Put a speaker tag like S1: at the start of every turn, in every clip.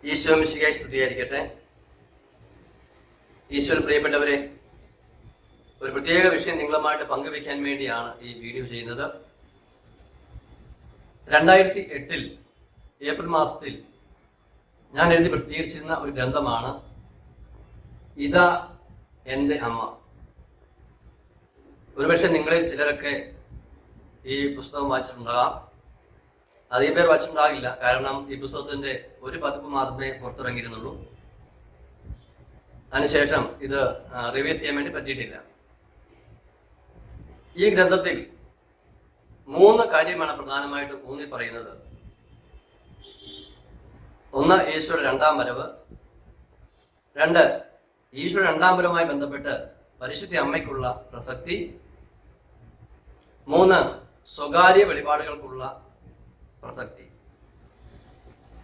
S1: ഈശോ മിശിഹായി സ്തുതിയായിരിക്കട്ടെ. ഈശോയിൽ പ്രിയപ്പെട്ടവരെ, ഒരു പ്രത്യേക വിഷയം നിങ്ങളുമായിട്ട് പങ്കുവെക്കാൻ വേണ്ടിയാണ് ഈ വീഡിയോ ചെയ്യുന്നത്. 2008 ഏപ്രിൽ മാസത്തിൽ ഞാൻ എഴുതി പ്രസിദ്ധീകരിച്ചിരുന്ന ഒരു ഗ്രന്ഥമാണ് ഇതാ എൻ്റെ അമ്മ. ഒരുപക്ഷെ നിങ്ങളിൽ ചിലരൊക്കെ ഈ പുസ്തകം വായിച്ചിട്ടുണ്ടാകാം. അധികം പേർ വായിച്ചിട്ടുണ്ടാകില്ല, കാരണം ഈ പുസ്തകത്തിന്റെ ഒരു പതിപ്പ് മാത്രമേ പുറത്തിറങ്ങിയിരുന്നുള്ളൂ. അതിനുശേഷം ഇത് റിവൈസ് ചെയ്യാൻ വേണ്ടി പറ്റിയിട്ടില്ല. ഈ ഗ്രന്ഥത്തിൽ 3 കാര്യമാണ് പ്രധാനമായിട്ട് ഊന്നി പറയുന്നത്. ഒന്ന്, ഈശോയുടെ 2ാം വരവ്. 2, ഈശോയുടെ 2ാം വരവുമായി ബന്ധപ്പെട്ട് പരിശുദ്ധ അമ്മയ്ക്കുള്ള പ്രസക്തി. 3, സ്വകാര്യ വെളിപാടുകൾക്കുള്ള പ്രസക്തി.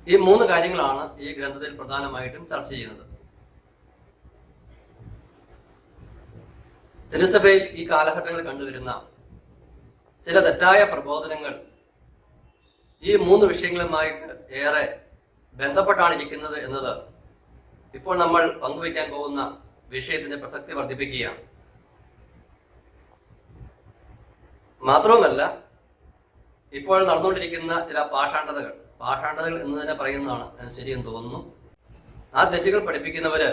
S1: ഈ 3 കാര്യങ്ങളാണ് ഈ ഗ്രന്ഥത്തിൽ പ്രധാനമായിട്ടും ചർച്ച ചെയ്യുന്നത്. തിരുസഭയിൽ ഈ കാലഘട്ടങ്ങളിൽ കണ്ടുവരുന്ന ചില തെറ്റായ പ്രബോധനങ്ങൾ ഈ 3 വിഷയങ്ങളുമായിട്ട് ഏറെ ബന്ധപ്പെട്ടാണ് ഇരിക്കുന്നത് എന്നത് ഇപ്പോൾ നമ്മൾ പങ്കുവയ്ക്കാൻ പോകുന്ന വിഷയത്തിന്റെ പ്രസക്തി വർദ്ധിപ്പിക്കുകയാണ്. മാത്രവുമല്ല, ഇപ്പോൾ നടന്നുകൊണ്ടിരിക്കുന്ന ചില പാഷാണ്ഡതകൾ എന്ന് തന്നെ പറയുന്നതാണ് ശരിയെന്ന് തോന്നുന്നു. ആ തെറ്റുകൾ പഠിപ്പിക്കുന്നവര്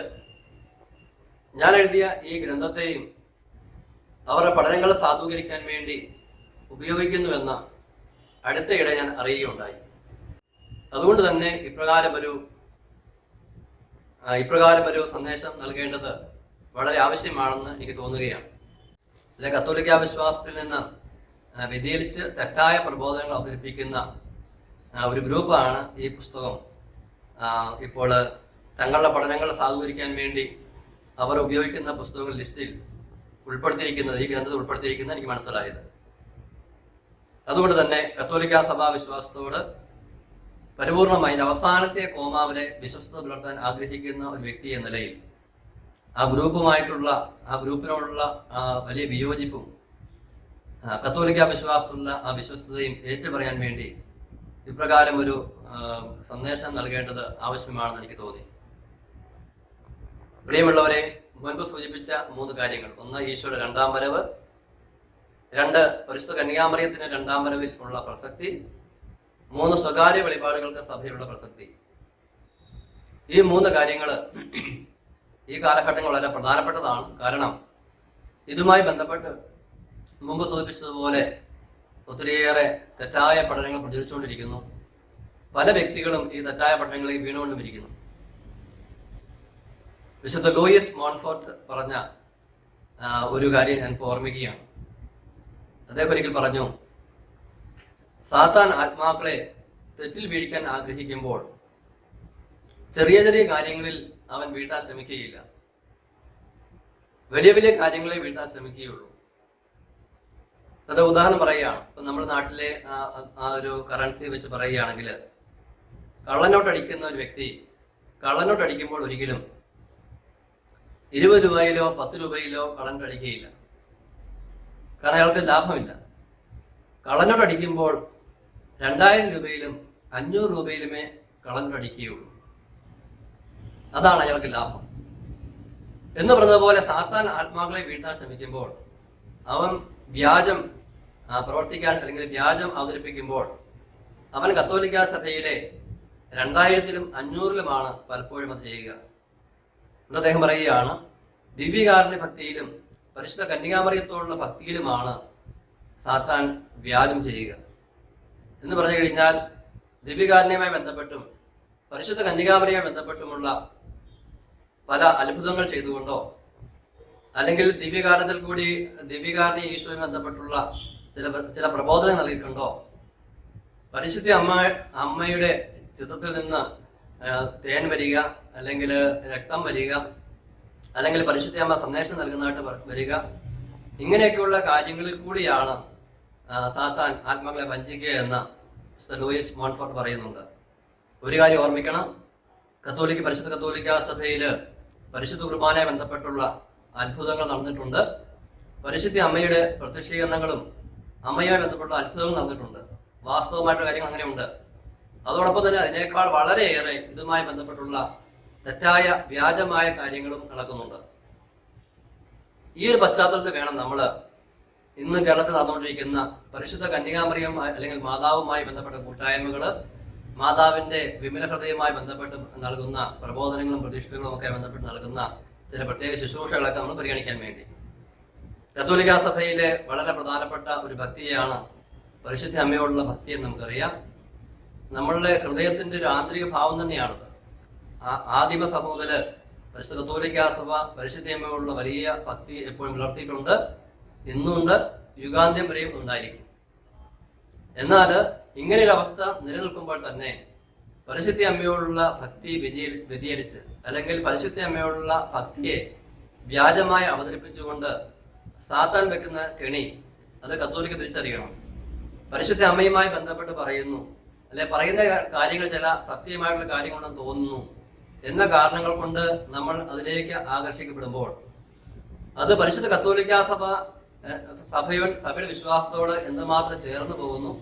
S1: ഞാൻ എഴുതിയ ഈ ഗ്രന്ഥത്തെയും അവരുടെ പഠനങ്ങളെ സാധൂകരിക്കാൻ വേണ്ടി ഉപയോഗിക്കുന്നുവെന്ന അടുത്തയിടെ ഞാൻ അറിയുകയുണ്ടായി. അതുകൊണ്ട് തന്നെ ഇപ്രകാരം ഒരു സന്ദേശം നൽകേണ്ടത് വളരെ ആവശ്യമാണെന്ന് എനിക്ക് തോന്നുകയാണ്. അല്ലെ, കത്തോലിക്ക വിശ്വാസത്തിൽ നിന്ന് വ്യതിചലിച്ച് തെറ്റായ പ്രബോധനങ്ങൾ അവതരിപ്പിക്കുന്ന ഒരു ഗ്രൂപ്പാണ് ഈ പുസ്തകം ഇപ്പോൾ തങ്ങളുടെ പഠനങ്ങൾ സാധൂകരിക്കാൻ വേണ്ടി അവർ ഉപയോഗിക്കുന്ന പുസ്തകങ്ങൾ ലിസ്റ്റിൽ ഉൾപ്പെടുത്തിയിരിക്കുന്നത്, ഈ ഗ്രന്ഥത്തിൽ ഉൾപ്പെടുത്തിയിരിക്കുന്നത് എനിക്ക് മനസ്സിലായത്. അതുകൊണ്ട് തന്നെ കത്തോലിക്ക സഭാ വിശ്വാസത്തോട് പരിപൂർണമായി അവസാനത്തെ കോമാവരെ വിശ്വസ്തത പുലർത്താൻ ആഗ്രഹിക്കുന്ന ഒരു വ്യക്തി എന്ന നിലയിൽ ആ ഗ്രൂപ്പിനോടുള്ള വലിയ വിയോജിപ്പും കത്തോലിക്ക വിശ്വാസത്തിലുള്ള ആ വിശ്വസ്തതയും ഏറ്റുപറയാൻ വേണ്ടി ഇപ്രകാരം ഒരു സന്ദേശം നൽകേണ്ടത് ആവശ്യമാണെന്ന് എനിക്ക് തോന്നി. പ്രിയമുള്ളവരെ, മുൻപ് സൂചിപ്പിച്ച 3 കാര്യങ്ങൾ: 1, ഈശോയുടെ 2ാം വരവ്. 2, പരിശുദ്ധ കന്യാമറിയത്തിന്റെ 2ാം വരവിൽ ഉള്ള പ്രസക്തി. 3, സ്വകാര്യ വെളിപാടുകൾക്ക് സഭയിലുള്ള പ്രസക്തി. ഈ 3 കാര്യങ്ങൾ ഈ കാലഘട്ടങ്ങൾ വളരെ പ്രധാനപ്പെട്ടതാണ്. കാരണം ഇതുമായി ബന്ധപ്പെട്ട് മുമ്പ് സൂചിപ്പിച്ചതുപോലെ ഒത്തിരിയേറെ തെറ്റായ പഠനങ്ങൾ പ്രചരിച്ചുകൊണ്ടിരിക്കുന്നു. പല വ്യക്തികളും ഈ തെറ്റായ പഠനങ്ങളിൽ വീണുകൊണ്ടുമിരിക്കുന്നു. വിശുദ്ധ ലൂയിസ് മോൺഫോർട്ട് പറഞ്ഞ ഒരു കാര്യം ഞാൻ ഓർമ്മിക്കുകയാണ്. അദ്ദേഹം ഒരിക്കൽ പറഞ്ഞു, സാത്താൻ ആത്മാക്കളെ തെറ്റിൽ വീഴിക്കാൻ ആഗ്രഹിക്കുമ്പോൾ ചെറിയ ചെറിയ കാര്യങ്ങളിൽ അവൻ വീഴ്ത്താൻ ശ്രമിക്കുകയില്ല, വലിയ വലിയ കാര്യങ്ങളെ വീഴ്ത്താൻ ശ്രമിക്കുകയുള്ളൂ. അത് ഉദാഹരണം പറയുകയാണ്. ഇപ്പം നമ്മുടെ നാട്ടിലെ ആ ഒരു കറൻസി വെച്ച് പറയുകയാണെങ്കിൽ, കള്ളനോട്ടടിക്കുന്ന ഒരു വ്യക്തി കള്ളനോട്ടടിക്കുമ്പോൾ ഒരിക്കലും 20 രൂപയിലോ 10 രൂപയിലോ കള്ളനോട്ടടിക്കുകയില്ല, കാരണം അയാൾക്ക് ലാഭമില്ല. കള്ളനോട്ടടിക്കുമ്പോൾ 2000 രൂപയിലും 500 രൂപയിലുമേ കള്ളനോട്ടടിക്കുകയുള്ളൂ. അതാണ് അയാൾക്ക് ലാഭം. എന്ന് പറഞ്ഞതുപോലെ സാത്താൻ ആത്മാക്കളെ വീഴ്ത്താൻ ശ്രമിക്കുമ്പോൾ അവൻ വ്യാജം പ്രവർത്തിക്കാൻ അല്ലെങ്കിൽ വ്യാജം അവതരിപ്പിക്കുമ്പോൾ അവൻ കത്തോലിക്ക സഭയിലെ 2000-ലും 500-ലുമാണ് പലപ്പോഴും അത് ചെയ്യുക. അദ്ദേഹം പറയുകയാണ്, ദിവ്യകാരുണ്യ ഭക്തിയിലും പരിശുദ്ധ കന്യകാമറിയത്തോടുള്ള ഭക്തിയിലുമാണ് സാത്താൻ വ്യാജം ചെയ്യുക. എന്ന് പറഞ്ഞു കഴിഞ്ഞാൽ, ദിവ്യകാരുണ്യവുമായി ബന്ധപ്പെട്ടും പരിശുദ്ധ കന്യകാമറിയുമായി ബന്ധപ്പെട്ടുമുള്ള പല അത്ഭുതങ്ങൾ ചെയ്തുകൊണ്ടോ അല്ലെങ്കിൽ ദിവ്യകാരുണ്യ ഈശോയുമായി ബന്ധപ്പെട്ടുള്ള ചില പ്രബോധനം നൽകിക്കൊണ്ടോ പരിശുദ്ധ അമ്മയുടെ ചിത്രത്തിൽ നിന്ന് തേൻ വരിക, അല്ലെങ്കിൽ രക്തം വരിക, അല്ലെങ്കിൽ പരിശുദ്ധ അമ്മ സന്ദേശം നൽകുന്നതായിട്ട് വരിക, ഇങ്ങനെയൊക്കെയുള്ള കാര്യങ്ങളിൽ കൂടിയാണ് സാത്താൻ ആത്മാക്കളെ വഞ്ചിക്കുക എന്ന് മിസ്റ്റർ ലൂയിസ് മോൺഫോർട്ട് പറയുന്നുണ്ട്. ഒരു കാര്യം ഓർമ്മിക്കണം, പരിശുദ്ധ കത്തോലിക്ക സഭയിൽ പരിശുദ്ധ കുർബാനയെ ബന്ധപ്പെട്ടുള്ള അത്ഭുതങ്ങൾ നടന്നിട്ടുണ്ട്. പരിശുദ്ധ അമ്മയുടെ പ്രത്യക്ഷീകരണങ്ങളും അമ്മയുമായി ബന്ധപ്പെട്ട അത്ഭുതങ്ങൾ നടന്നിട്ടുണ്ട്. വാസ്തവമായിട്ടുള്ള കാര്യങ്ങൾ അങ്ങനെയുണ്ട്. അതോടൊപ്പം തന്നെ അതിനേക്കാൾ വളരെയേറെ ഇതുമായി ബന്ധപ്പെട്ടുള്ള തെറ്റായ വ്യാജമായ കാര്യങ്ങളും നടക്കുന്നുണ്ട്. ഈ ഒരു പശ്ചാത്തലത്തിൽ വേണം നമ്മൾ ഇന്ന് കേരളത്തിൽ നടന്നുകൊണ്ടിരിക്കുന്ന പരിശുദ്ധ കന്യകാമറിയവുമായി അല്ലെങ്കിൽ മാതാവുമായി ബന്ധപ്പെട്ട കൂട്ടായ്മകൾ, മാതാവിന്റെ വിമല ഹൃദയവുമായി ബന്ധപ്പെട്ട് നൽകുന്ന പ്രബോധനങ്ങളും പ്രതിഷ്ഠകളും ഒക്കെ ബന്ധപ്പെട്ട് നൽകുന്ന ചില പ്രത്യേക ശുശ്രൂഷകളൊക്കെ നമ്മൾ പരിഗണിക്കാൻ വേണ്ടി. കത്തോലിക്കാ സഭയിലെ വളരെ പ്രധാനപ്പെട്ട ഒരു ഭക്തിയാണ് പരിശുദ്ധ അമ്മയോടുള്ള ഭക്തി എന്ന് നമുക്കറിയാം. നമ്മളുടെ ഹൃദയത്തിന്റെ ഒരു ആന്തരിക ഭാവം തന്നെയാണത്. ആദിമ സഭ മുതൽ പരിശുദ്ധ കത്തോലിക്കാ സഭ പരിശുദ്ധ അമ്മയോടുള്ള വലിയ ഭക്തി എപ്പോഴും പുലർത്തിയിട്ടുണ്ട്, ഇന്നുണ്ട്, യുഗാന്ത്യം വരെയും ഉണ്ടായിരിക്കും. എന്നാൽ ഇങ്ങനെയൊരു അവസ്ഥ നിലനിൽക്കുമ്പോൾ തന്നെ പരിശുദ്ധ അമ്മയോടുള്ള ഭക്തി വ്യതിചലിച്ച് അല്ലെങ്കിൽ പരിശുദ്ധ അമ്മയോടുള്ള ഭക്തിയെ വ്യാജമായി അവതരിപ്പിച്ചുകൊണ്ട് സാത്താൻ വെക്കുന്ന കെണി അത് കത്തോലിക്ക തിരിച്ചറിയണം. പരിശുദ്ധ അമ്മയുമായി ബന്ധപ്പെട്ട് പറയുന്നു, അല്ലെ പറയുന്ന കാര്യങ്ങൾ ചില സത്യമായിട്ടുള്ള കാര്യങ്ങളെന്ന് തോന്നുന്നു എന്ന കാരണങ്ങൾ കൊണ്ട് നമ്മൾ അതിലേക്ക് ആകർഷിക്കപ്പെടുമ്പോൾ അത് പരിശുദ്ധ കത്തോലിക്കാ സഭയുടെ വിശ്വാസത്തോട് എന്തുമാത്രം ചേർന്ന് പോകുന്നു,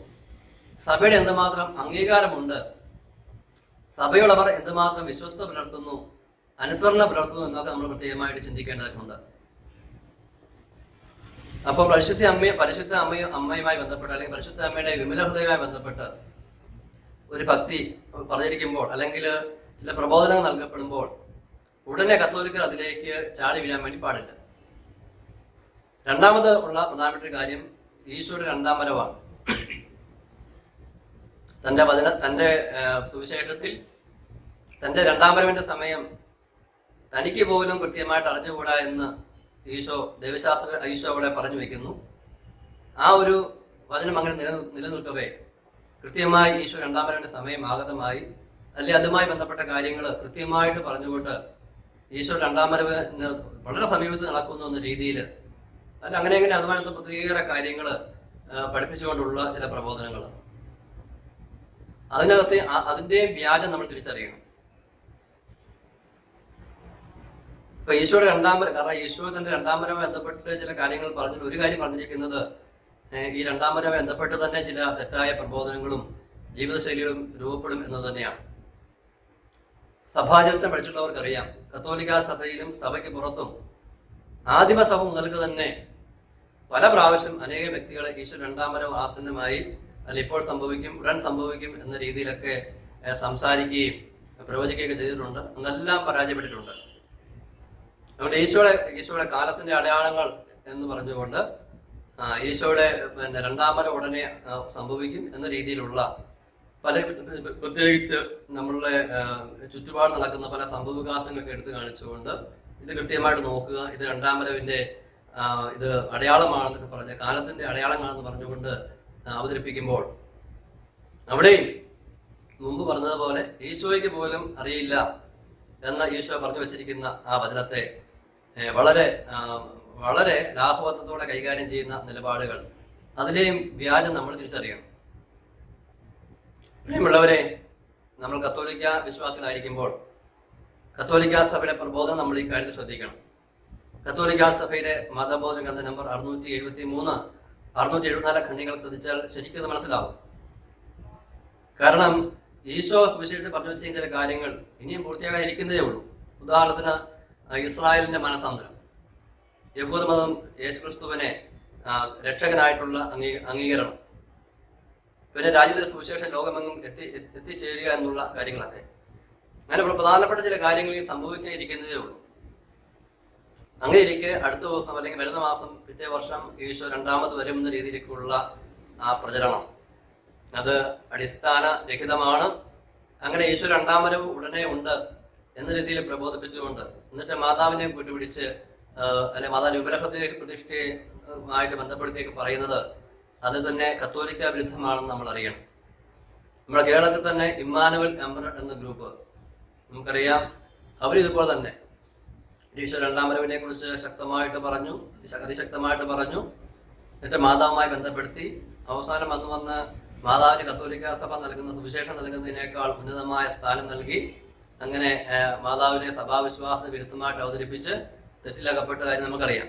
S1: സഭയുടെ എന്തുമാത്രം അംഗീകാരമുണ്ട്, സഭയോടവർ എന്തുമാത്രം വിശ്വസ്ത പുലർത്തുന്നു, അനുസരണ പുലർത്തുന്നു എന്നൊക്കെ നമ്മൾ പ്രത്യേകമായിട്ട് ചിന്തിക്കേണ്ടതായിട്ടുണ്ട്. അപ്പോൾ പരിശുദ്ധ അമ്മയുമായി ബന്ധപ്പെട്ട് അല്ലെങ്കിൽ പരിശുദ്ധ അമ്മയുടെ വിമല ഹൃദയവുമായി ബന്ധപ്പെട്ട് ഒരു ഭക്തി പറഞ്ഞിരിക്കുമ്പോൾ അല്ലെങ്കിൽ ചില പ്രബോധനങ്ങൾ നൽകപ്പെടുമ്പോൾ ഉടനെ കത്തോലിക്കർ അതിലേക്ക് ചാടി വീഴാൻ വേണ്ടി പാടില്ല. രണ്ടാമത് ഉള്ള പ്രധാനപ്പെട്ട ഒരു കാര്യം ഈശോയുടെ രണ്ടാം വരവാണ്. തന്റെ സുവിശേഷത്തിൽ തന്റെ രണ്ടാം വരവിന്റെ സമയം തനിക്ക് പോലും കൃത്യമായിട്ട് അറിഞ്ഞുകൂടാ എന്ന് ഈശോ അവിടെ പറഞ്ഞു വെക്കുന്നു. ആ ഒരു വചനം അങ്ങനെ നിലനിൽക്കവേ കൃത്യമായി ഈശോ രണ്ടാം വരവിന്റെ സമയം ആഗതമായി, അല്ലെ അതുമായി ബന്ധപ്പെട്ട കാര്യങ്ങൾ കൃത്യമായിട്ട് പറഞ്ഞുകൊണ്ട് ഈശോ രണ്ടാം വരവിന് വളരെ സമീപത്ത് നടക്കുന്നു എന്ന രീതിയിൽ അല്ല അങ്ങനെ അതുമായി പ്രത്യേക കാര്യങ്ങൾ പഠിപ്പിച്ചുകൊണ്ടുള്ള ചില പ്രബോധനങ്ങൾ, അതിനകത്ത് അതിൻ്റെയും വ്യാജം നമ്മൾ തിരിച്ചറിയണം. ഇപ്പൊ ഈശോയുടെ കാരണം ഈശോ തന്റെ രണ്ടാം വരവുമായി ബന്ധപ്പെട്ട് ചില കാര്യങ്ങൾ പറഞ്ഞിട്ട് ഒരു കാര്യം പറഞ്ഞിരിക്കുന്നത് ഈ രണ്ടാം വരവുമായി ബന്ധപ്പെട്ട് തന്നെ ചില തെറ്റായ പ്രബോധനങ്ങളും ജീവിതശൈലികളും രൂപപ്പെടും എന്നത് തന്നെയാണ്. സഭാചരിത്രം പഠിച്ചിട്ടുള്ളവർക്കറിയാം, കത്തോലിക്കാ സഭയിലും സഭയ്ക്ക് പുറത്തും ആദിമസഭ മുതൽക്ക് തന്നെ പല പ്രാവശ്യം അനേക വ്യക്തികളെ ഈശോ രണ്ടാം വരവ് ആസന്നമായി അല്ല ഇപ്പോൾ സംഭവിക്കും, ഉടൻ സംഭവിക്കും എന്ന രീതിയിലൊക്കെ സംസാരിക്കുകയും പ്രവചിക്കുകയൊക്കെ ചെയ്തിട്ടുണ്ട്. അതെല്ലാം പരാജയപ്പെട്ടിട്ടുണ്ട്. അതുകൊണ്ട് ഈശോയുടെ കാലത്തിന്റെ അടയാളങ്ങൾ എന്ന് പറഞ്ഞുകൊണ്ട് ഈശോയുടെ രണ്ടാം വരവ് ഉടനെ സംഭവിക്കും എന്ന രീതിയിലുള്ള പല പ്രത്യേകിച്ച് നമ്മളുടെ ചുറ്റുപാട് നടക്കുന്ന പല സംഭവവികാസങ്ങളൊക്കെ എടുത്തു കാണിച്ചുകൊണ്ട് ഇത് കൃത്യമായിട്ട് നോക്കുക, ഇത് രണ്ടാം വരവിന്റെ ഇത് അടയാളമാണെന്നൊക്കെ പറഞ്ഞ് കാലത്തിന്റെ അടയാളങ്ങളാണെന്ന് പറഞ്ഞുകൊണ്ട് അവതരിപ്പിക്കുമ്പോൾ അവിടെയും മുമ്പ് പറഞ്ഞതുപോലെ ഈശോയ്ക്ക് പോലും അറിയില്ല എന്ന ഈശോ പറഞ്ഞു വെച്ചിരിക്കുന്ന ആ വചനത്തെ വളരെ വളരെ ലാഘവത്വത്തോടെ കൈകാര്യം ചെയ്യുന്ന നിലപാടുകൾ, അതിലെയും വ്യാജം നമ്മൾ തിരിച്ചറിയണം. പ്രിയമുള്ളവരെ, നമ്മൾ കത്തോലിക്ക വിശ്വാസികളായിരിക്കുമ്പോൾ കത്തോലിക്ക സഭയുടെ പ്രബോധനം നമ്മൾ ഈ കാര്യത്തിൽ ശ്രദ്ധിക്കണം. കത്തോലിക്ക സഭയുടെ മതബോധന ഗ്രന്ഥ നമ്പർ 673, 674 ഖണ്ഡികൾ ശ്രദ്ധിച്ചാൽ ശരിക്കും അത് മനസ്സിലാവും. കാരണം ഈശോ സുവിശേഷത്തിൽ പറഞ്ഞു വെച്ചിരിക്കുന്ന ചില കാര്യങ്ങൾ ഇനിയും പൂർത്തിയാകാതിരിക്കുന്നതേ ഉള്ളൂ. ഉദാഹരണത്തിന് ഇസ്രായേലിന്റെ മനസാന്തരം, യഹൂദമതം യേശുക്രിസ്തുവിനെ രക്ഷകനായിട്ടുള്ള അംഗീകരണം, പിന്നെ രാജ്യത്തെ സുവിശേഷം ലോകമെങ്ങും എത്തിച്ചേരുക എന്നുള്ള കാര്യങ്ങളൊക്കെ അങ്ങനെ പ്രധാനപ്പെട്ട ചില കാര്യങ്ങൾ സംഭവിക്കാതിരിക്കുന്നതേ ഉള്ളൂ. അങ്ങനെ ഇരിക്കെ അടുത്ത ദിവസം അല്ലെങ്കിൽ വരുന്ന മാസം പിറ്റേ വർഷം ഈശോ രണ്ടാമത് വരുമെന്ന രീതിയിലേക്കുള്ള ആ പ്രചരണം അത് അടിസ്ഥാന രഹിതമാണ്. അങ്ങനെ ഈശോ രണ്ടാം വരവ് ഉടനെ ഉണ്ട് എന്ന രീതിയിൽ പ്രബോധിപ്പിച്ചുകൊണ്ട് എന്നിട്ട് മാതാവിനെ കൂട്ടുപിടിച്ച് അല്ലെ മാതാവിന്റെ വിമലഹൃദയ പ്രതിഷ്ഠയുമായിട്ട് ബന്ധപ്പെടുത്തിയൊക്കെ പറയുന്നത് അത് തന്നെ കത്തോലിക്ക വിരുദ്ധമാണെന്ന് നമ്മൾ അറിയണം. നമ്മുടെ കേരളത്തിൽ തന്നെ ഇമ്മാനുവൽ എംപറർ എന്ന ഗ്രൂപ്പ് നമുക്കറിയാം, അവരിതുപോലെ തന്നെ ഈശോ രണ്ടാം വരവിനെ കുറിച്ച് ശക്തമായിട്ട് പറഞ്ഞു, അതിശക്തമായിട്ട് പറഞ്ഞു, എന്നിട്ട് മാതാവുമായി ബന്ധപ്പെടുത്തി അവസാനം വന്ന് മാതാവിന് കത്തോലിക്ക സഭ നൽകുന്ന സുവിശേഷം നൽകുന്നതിനേക്കാൾ ഉന്നതമായ സ്ഥാനം നൽകി അങ്ങനെ മാതാവിനെ സഭാവിശ്വാസത്തിന് വിരുദ്ധമായിട്ട് അവതരിപ്പിച്ച് തെറ്റിലകപ്പെട്ട കാര്യം നമുക്കറിയാം.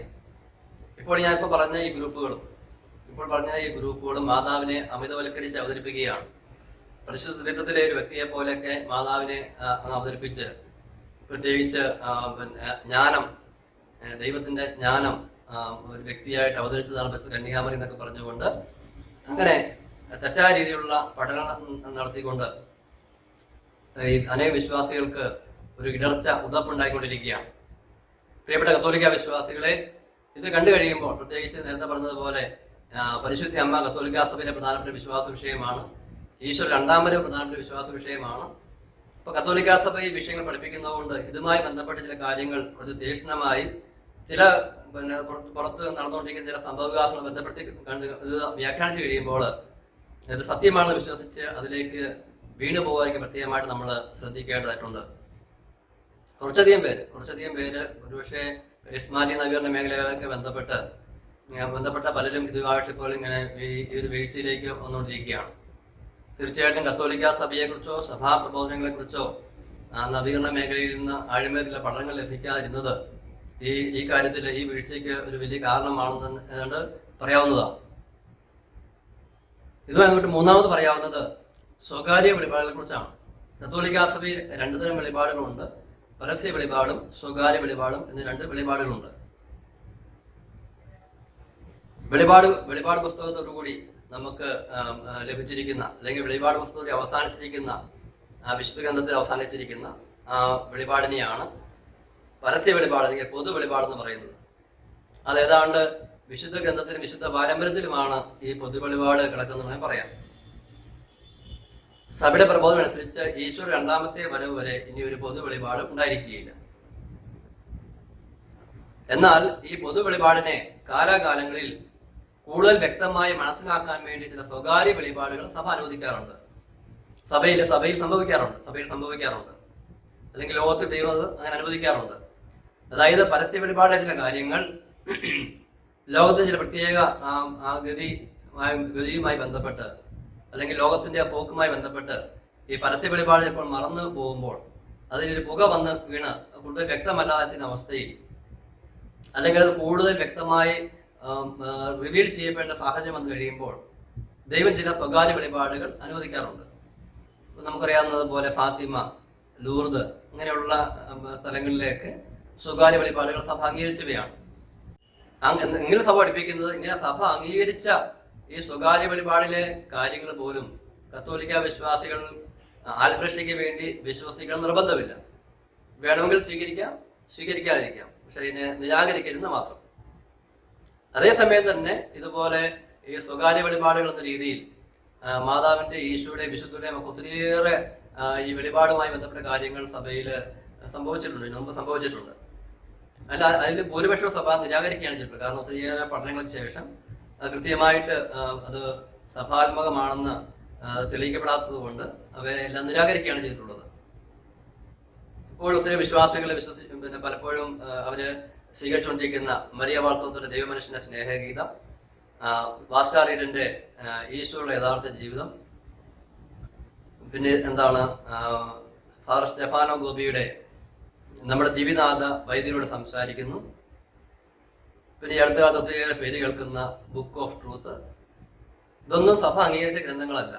S1: ഇപ്പോൾ പറഞ്ഞ ഈ ഗ്രൂപ്പുകളും മാതാവിനെ അമിതവൽക്കരിച്ച് അവതരിപ്പിക്കുകയാണ്. പരിശുദ്ധ ത്രിത്വത്തിലെ ഒരു വ്യക്തിയെ പോലെയൊക്കെ മാതാവിനെ അവതരിപ്പിച്ച്, പ്രത്യേകിച്ച് ജ്ഞാനം, ദൈവത്തിന്റെ ജ്ഞാനം ഒരു വ്യക്തിയായിട്ട് അവതരിച്ചതാണ് പരിശുദ്ധ കന്യാമറി എന്നൊക്കെ പറഞ്ഞുകൊണ്ട് അങ്ങനെ തെറ്റായ രീതിയിലുള്ള പഠനം നടത്തിക്കൊണ്ട് ഈ അനേക വിശ്വാസികൾക്ക് ഒരു ഇടർച്ച ഉതപ്പുണ്ടായിക്കൊണ്ടിരിക്കുകയാണ്. പ്രിയപ്പെട്ട കത്തോലിക്ക വിശ്വാസികളെ, ഇത് കണ്ടു കഴിയുമ്പോൾ, പ്രത്യേകിച്ച് നേരത്തെ പറഞ്ഞതുപോലെ പരിശുദ്ധ അമ്മ കത്തോലിക്ക സഭയിലെ പ്രധാനപ്പെട്ട വിശ്വാസ വിഷയമാണ്. ഈശോ രണ്ടാം വരവ് പ്രധാനപ്പെട്ട വിശ്വാസ വിഷയമാണ്. ഇപ്പൊ കത്തോലിക്ക സഭ ഈ വിഷയങ്ങൾ പഠിപ്പിക്കുന്നതുകൊണ്ട് ഇതുമായി ബന്ധപ്പെട്ട ചില കാര്യങ്ങൾ കുറച്ച് തീക്ഷ്ണമായി ചില പുറത്ത് നടന്നുകൊണ്ടിരിക്കുന്ന ചില സംഭവവികാസങ്ങൾ ബന്ധപ്പെടുത്തി ഇത് വ്യാഖ്യാനിച്ചു കഴിയുമ്പോൾ ഇത് സത്യമാണെന്ന് വിശ്വസിച്ച് അതിലേക്ക് വീണു പോകാതിരിക്കും പ്രത്യേകമായിട്ട് നമ്മൾ ശ്രദ്ധിക്കേണ്ടതായിട്ടുണ്ട്. കുറച്ചധികം പേര് ഒരുപക്ഷെ കരിസ്മാറ്റിക് നവീകരണ മേഖലകളൊക്കെ ബന്ധപ്പെട്ട പലരും ഇതുമായിട്ട് ഇപ്പോൾ ഇങ്ങനെ ഈ ഒരു വീഴ്ചയിലേക്ക് വന്നുകൊണ്ടിരിക്കുകയാണ്. തീർച്ചയായിട്ടും കത്തോലിക്ക സഭയെക്കുറിച്ചോ സഭാപ്രബോധനങ്ങളെക്കുറിച്ചോ നവീകരണ മേഖലയിൽ നിന്ന് ആഴമേറിയ പഠനങ്ങൾ ലഭിക്കാതിരുന്നത് ഈ കാര്യത്തിൽ ഈ വീഴ്ചയ്ക്ക് ഒരു വലിയ കാരണമാണെന്ന് ഏതാണ്ട് പറയാവുന്നതാണ്. ഇതുമായി അങ്ങോട്ട് മൂന്നാമത് പറയാവുന്നത് സ്വകാര്യ വെളിപാടുകളെ കുറിച്ചാണ്. കത്തോലിക്ക സഭയിൽ രണ്ടു തരം വെളിപാടുകളുണ്ട്. പരസ്യ വെളിപാടും സ്വകാര്യ വെളിപാടും എന്നീ രണ്ട് വെളിപാടുകളുണ്ട്. വെളിപാട് പുസ്തകത്തോടുകൂടി നമുക്ക് ലഭിച്ചിരിക്കുന്ന, അല്ലെങ്കിൽ വെളിപാട് പുസ്തകത്തിൽ അവസാനിച്ചിരിക്കുന്ന, വിശുദ്ധ ഗ്രന്ഥത്തിൽ അവസാനിച്ചിരിക്കുന്ന വെളിപാടിനെയാണ് പരസ്യ വെളിപാട് അല്ലെങ്കിൽ പൊതു വെളിപാടെന്ന് പറയുന്നത്. അതേതാണ്ട് വിശുദ്ധ ഗ്രന്ഥത്തിലും വിശുദ്ധ പാരമ്പര്യത്തിലുമാണ് ഈ പൊതു വെളിപാട് കിടക്കുന്നതെന്ന് പറയാം. സഭയുടെ പ്രബോധനം അനുസരിച്ച് ഈശോ രണ്ടാമത്തെ വരവ് വരെ ഇനി ഒരു പൊതു വെളിപാട് ഉണ്ടായിരിക്കുകയില്ല. എന്നാൽ ഈ പൊതു വെളിപാടിനെ കാലാകാലങ്ങളിൽ കൂടുതൽ വ്യക്തമായി മനസ്സിലാക്കാൻ വേണ്ടി ചില സ്വകാര്യ വെളിപാടുകൾ സഭ അനുവദിക്കാറുണ്ട്. സഭയിൽ സംഭവിക്കാറുണ്ട്. അല്ലെങ്കിൽ ലോകത്തിൽ ദൈവം അങ്ങനെ അനുവദിക്കാറുണ്ട്. അതായത് പരസ്യ വെളിപാടിലെ ചില കാര്യങ്ങൾ ലോകത്തിന്റെ ചില പ്രത്യേക ഗതിയുമായി ബന്ധപ്പെട്ട്, അല്ലെങ്കിൽ ലോകത്തിന്റെ പോക്കുമായി ബന്ധപ്പെട്ട് ഈ പരസ്യ വെളിപാട് ചിലപ്പോൾ മറന്നു പോകുമ്പോൾ, അതിലൊരു പുക വന്ന് വീണ് കൂടുതൽ വ്യക്തമല്ലാത്ത അവസ്ഥയിൽ, അല്ലെങ്കിൽ അത് കൂടുതൽ വ്യക്തമായി റിവീൽ ചെയ്യപ്പെടേണ്ട സാഹചര്യം വന്നു കഴിയുമ്പോൾ ദൈവം ചില സ്വകാര്യ വെളിപാടുകൾ അനുവദിക്കാറുണ്ട്. നമുക്കറിയാവുന്നതുപോലെ ഫാത്തിമ, ലൂർദ് അങ്ങനെയുള്ള സ്ഥലങ്ങളിലേക്ക് സ്വകാര്യ വെളിപാടുകൾ സഭ അംഗീകരിച്ചവയാണ്. എങ്കിലും സഭ പഠിപ്പിക്കുന്നത് ഇങ്ങനെ സഭ അംഗീകരിച്ച ഈ സ്വകാര്യ വെളിപാടിലെ കാര്യങ്ങൾ പോലും കത്തോലിക്ക വിശ്വാസികൾ ആത്മരക്ഷയ്ക്ക് വേണ്ടി വിശ്വസിക്കണം നിർബന്ധമില്ല. വേണമെങ്കിൽ സ്വീകരിക്കാതിരിക്കാം, പക്ഷെ ഇതിനെ നിരാകരിക്കരുതെന്ന് മാത്രം. അതേസമയം തന്നെ ഇതുപോലെ ഈ സ്വകാര്യ വെളിപാടുകൾ എന്ന രീതിയിൽ മാതാവിന്റെ, ഈശോയുടെ, വിശുദ്ധരുടെയും ഒക്കെ ഒത്തിരിയേറെ ഈ വെളിപാടുമായി ബന്ധപ്പെട്ട കാര്യങ്ങൾ സഭയിൽ സംഭവിച്ചിട്ടുണ്ട്. അല്ല, അതിൽ ഭൂരിപക്ഷം സഭ നിരാകരിക്കുകയാണ് ചെയ്തിട്ടുള്ളത്. കാരണം ഒത്തിരിയേറെ പഠനങ്ങൾക്ക് ശേഷം കൃത്യമായിട്ട് അത് സഭാത്മകമാണെന്ന് തെളിയിക്കപ്പെടാത്തത് കൊണ്ട് അവയെല്ലാം നിരാകരിക്കുകയാണ് ചെയ്തിട്ടുള്ളത്. ഇപ്പോൾ ഒത്തിരി വിശ്വാസികളെ പലപ്പോഴും അവര് സ്വീകരിച്ചുകൊണ്ടിരിക്കുന്ന മരിയ വാർത്തത്തിന്റെ ദൈവമനുഷ്യന്റെ സ്നേഹഗീതം, വാസ്റ്റാർ റീഡിന്റെ ഈശോയുടെ യഥാർത്ഥ ജീവിതം, പിന്നെ എന്താണ് ഫാദർ സ്റ്റെഫാനോ ഗോപിയുടെ നമ്മുടെ ദിവ്യനാഥ വൈദ്യരോട് സംസാരിക്കുന്നു, പിന്നെ ഈ അടുത്ത കാലത്ത് ഒത്തിരിയേറെ പേര് കേൾക്കുന്ന ബുക്ക് ഓഫ് ട്രൂത്ത്. ഇതൊന്നും സഭ അംഗീകരിച്ച ഗ്രന്ഥങ്ങളല്ല.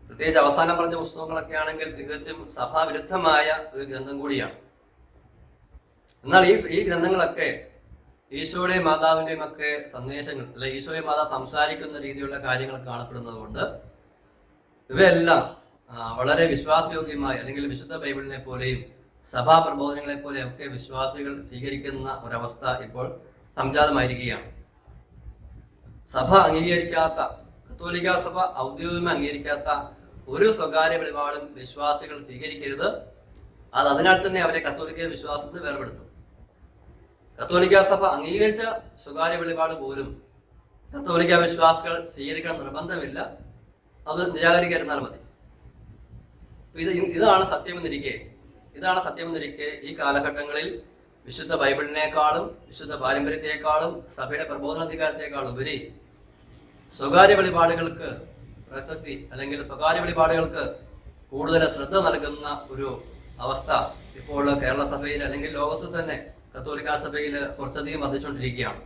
S1: പ്രത്യേകിച്ച് അവസാനം പറഞ്ഞ പുസ്തകങ്ങളൊക്കെ ആണെങ്കിൽ തികച്ചും സഭാവിരുദ്ധമായ ഒരു ഗ്രന്ഥം കൂടിയാണ്. എന്നാൽ ഈ ഗ്രന്ഥങ്ങളൊക്കെ ഈശോയുടെയും മാതാവിന്റെയും ഒക്കെ സന്ദേശങ്ങൾ, അല്ലെ ഈശോയെ മാതാവ് സംസാരിക്കുന്ന രീതിയിലുള്ള കാര്യങ്ങൾ കാണപ്പെടുന്നത് കൊണ്ട് ഇവയെല്ലാം വളരെ വിശ്വാസയോഗ്യമായി, അല്ലെങ്കിൽ വിശുദ്ധ ബൈബിളിനെ പോലെയും സഭാ പ്രബോധനങ്ങളെ പോലെയും ഒക്കെ വിശ്വാസികൾ സ്വീകരിക്കുന്ന ഒരവസ്ഥ ഇപ്പോൾ സംജാതമായിരിക്കുകയാണ്. സഭ അംഗീകരിക്കാത്ത, കത്തോലിക്ക സഭ ഔദ്യോഗികമായി അംഗീകരിക്കാത്ത ഒരു സ്വകാര്യ വെളിപാടും വിശ്വാസികൾ സ്വീകരിക്കരുത്. അത് അതിനാൽ തന്നെ അവരെ കത്തോലിക്ക വിശ്വാസത്തിൽ വേർപെടുത്തും. കത്തോലിക്ക സഭ അംഗീകരിച്ച സ്വകാര്യ വെളിപാട് പോലും കത്തോലിക്ക വിശ്വാസികൾ സ്വീകരിക്കണം നിർബന്ധമില്ല, അത് നിരാകരിക്കാതിരുന്നാൽ മതി. ഇതാണ് സത്യമെന്നിരിക്കെ ഈ കാലഘട്ടങ്ങളിൽ വിശുദ്ധ ബൈബിളിനേക്കാളും വിശുദ്ധ പാരമ്പര്യത്തെക്കാളും സഭയുടെ പ്രബോധനാധികാരത്തെക്കാളും ഉപരി സ്വകാര്യ വെളിപാടുകൾക്ക് പ്രസക്തി, അല്ലെങ്കിൽ സ്വകാര്യ വെളിപാടുകൾക്ക് കൂടുതൽ ശ്രദ്ധ നൽകുന്ന ഒരു അവസ്ഥ ഇപ്പോൾ കേരള സഭയിൽ, അല്ലെങ്കിൽ ലോകത്ത് തന്നെ കത്തോലിക്ക സഭയിൽ കുറച്ചധികം വർദ്ധിച്ചുകൊണ്ടിരിക്കുകയാണ്.